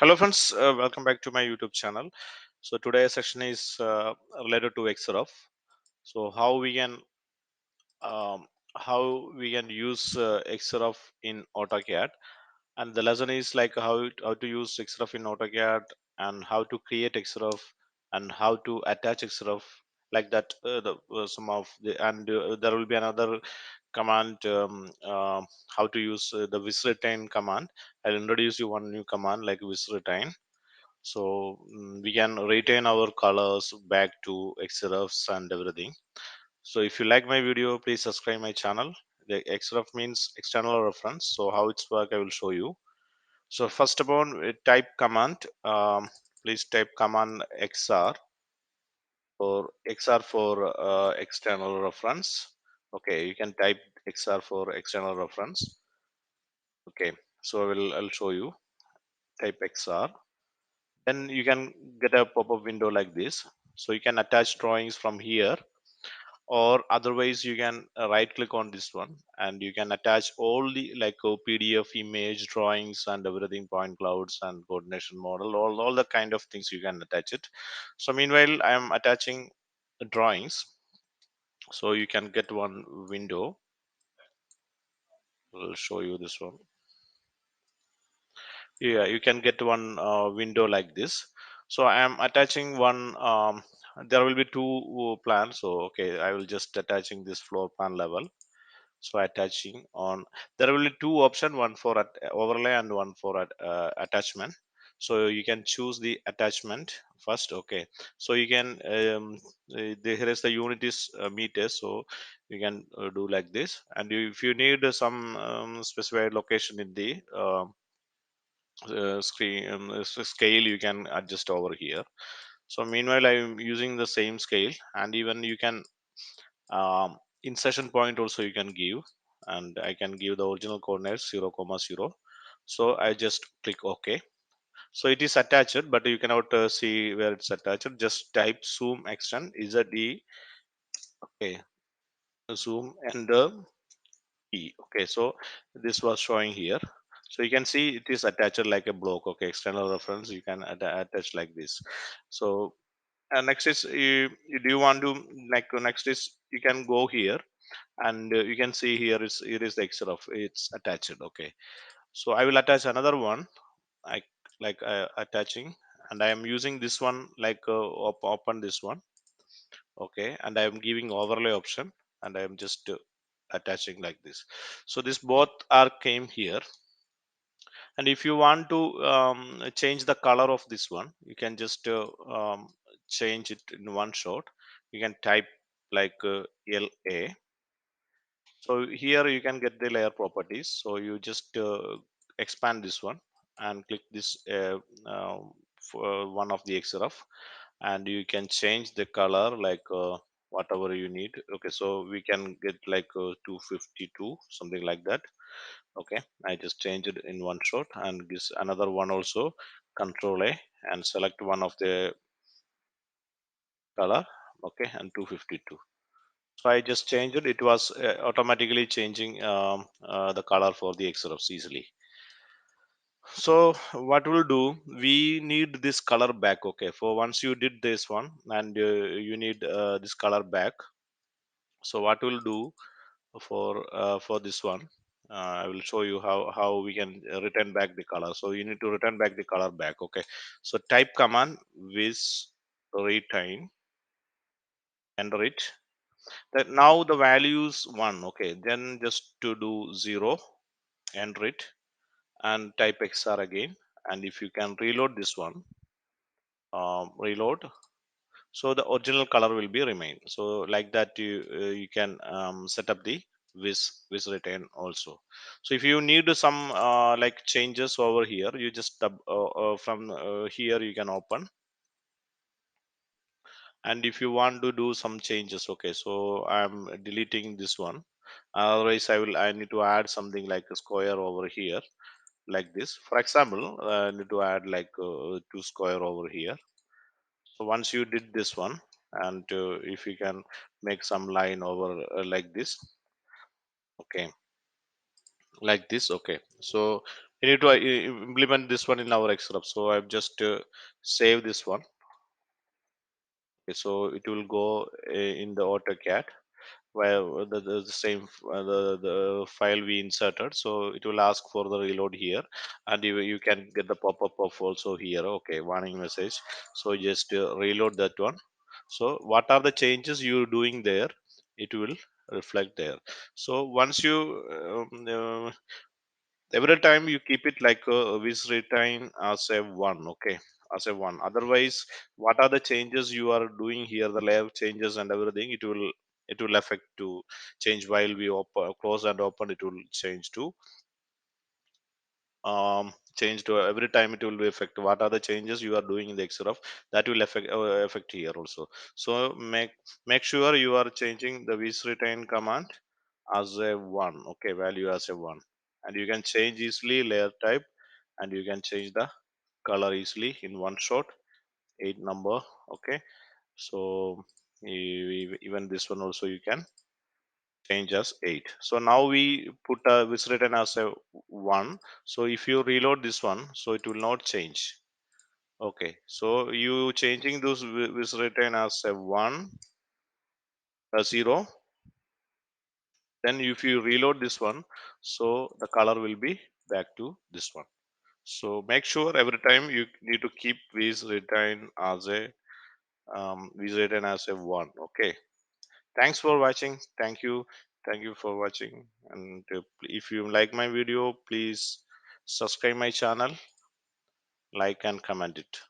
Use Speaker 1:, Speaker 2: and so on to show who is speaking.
Speaker 1: Hello friends, welcome back to my YouTube channel. So today's session is related to XREF. So um, how we can use XREF in AutoCAD, and the lesson is like how to use XREF in AutoCAD and how to create XREF and how to attach XREF like that. Some of the and there will be another command, how to use the VISRETAIN command. I'll introduce you one new command like VISRETAIN, so we can retain our colors back to XREFs and everything. So if you like my video, please subscribe my channel. The XREF means external reference, so how it's work I will show you. So first of all, type command, please type command XR for external reference. Okay, you can type XR for external reference. Okay, so I'll show you. Type XR, then you can get a pop-up window like this. So you can attach drawings from here, or otherwise you can right click on this one and you can attach all the like PDF image drawings and everything, point clouds and coordination model, all the kind of things you can attach it. So meanwhile I am attaching drawings, so you can get one window. I'll show you this one. Yeah, you can get one window like this. So I am attaching one, there will be two plans. So okay, I will just attaching this floor plan level. So attaching on, there will be two option, one for overlay and one for attachment. So you can choose the attachment first. Okay, so you can here is the unit is meters, so you can do like this. And if you need some specified location in the scale, you can adjust over here. So meanwhile I'm using the same scale, and even you can insertion point also you can give, and I can give the original coordinates 0 comma 0. So I just click OK. So it is attached, but you cannot see where it's attached. Just type zoom extend ZE. Okay, zoom and okay, so this was showing here. So you can see it is attached like a block. Okay, external reference you can attach like this. So next is do you want to, like, next is you can go here, and you can see here is the XREF, it's attached. Okay, so I will attach another one. I like attaching, and I am using this one like open this one. Okay, and I am giving overlay option, and I am just attaching like this. So this both are came here. And if you want to change the color of this one, you can just change it in one shot. You can type like LA. So here you can get the layer properties. So you just expand this one and click this for one of the XRF, and you can change the color like whatever you need. Okay, so we can get like 252, something like that. Okay, I just change it in one shot, and this another one also, control A, and select one of the color. Okay, and 252. So I just changed it. It was automatically changing the color for the XRFs easily. So what we'll do, we need this color back. Okay, for once you did this one, and you need this color back. So what we'll do for this one, I will show you how we can return back the color. So you need to return back the color back. Okay, so type command VISRETAIN, enter it. That now the values 1. Okay, then just to do 0, enter it, and type XR again. And if you can reload this one, reload, so the original color will be remain. So like that you can set up the vis retain also. So if you need some like changes over here, you just from here you can open. And if you want to do some changes, okay, so I'm deleting this one. Otherwise I need to add something like a square over here, like this. For example, I need to add like 2 square over here. So once you did this one, and if you can make some line over like this. Okay, like this. Okay, so We need to implement this one in our XREF. So I've just save this one. Okay, so it will go in the AutoCAD where the same the file we inserted. So it will ask for the reload here, and you can get the pop-up of also here. Okay, warning message. So just reload that one. So what are the changes you're doing there? It will reflect there. So once you every time you keep it like VISRETAIN as a one. Okay, as a one. Otherwise, what are the changes you are doing here, the layout changes and everything, it will affect to change while we open close and open. It will change to change to every time. It will be affect what are the changes you are doing in the XRF, that will affect here also. So make sure you are changing the VISRETAIN command as a one. Okay, value as a one, and you can change easily layer type, and you can change the color easily in one shot. 8 number. Okay, so even this one also you can change as 8. So now we put this written as a 1. So if you reload this one, so it will not change. Okay, so you changing this written as a 1, a 0. Then if you reload this one, so the color will be back to this one. So make sure every time you need to keep this written as a written as a 1. Okay, thanks for watching. Thank you for watching. And if you like my video, please subscribe my channel, like and comment it.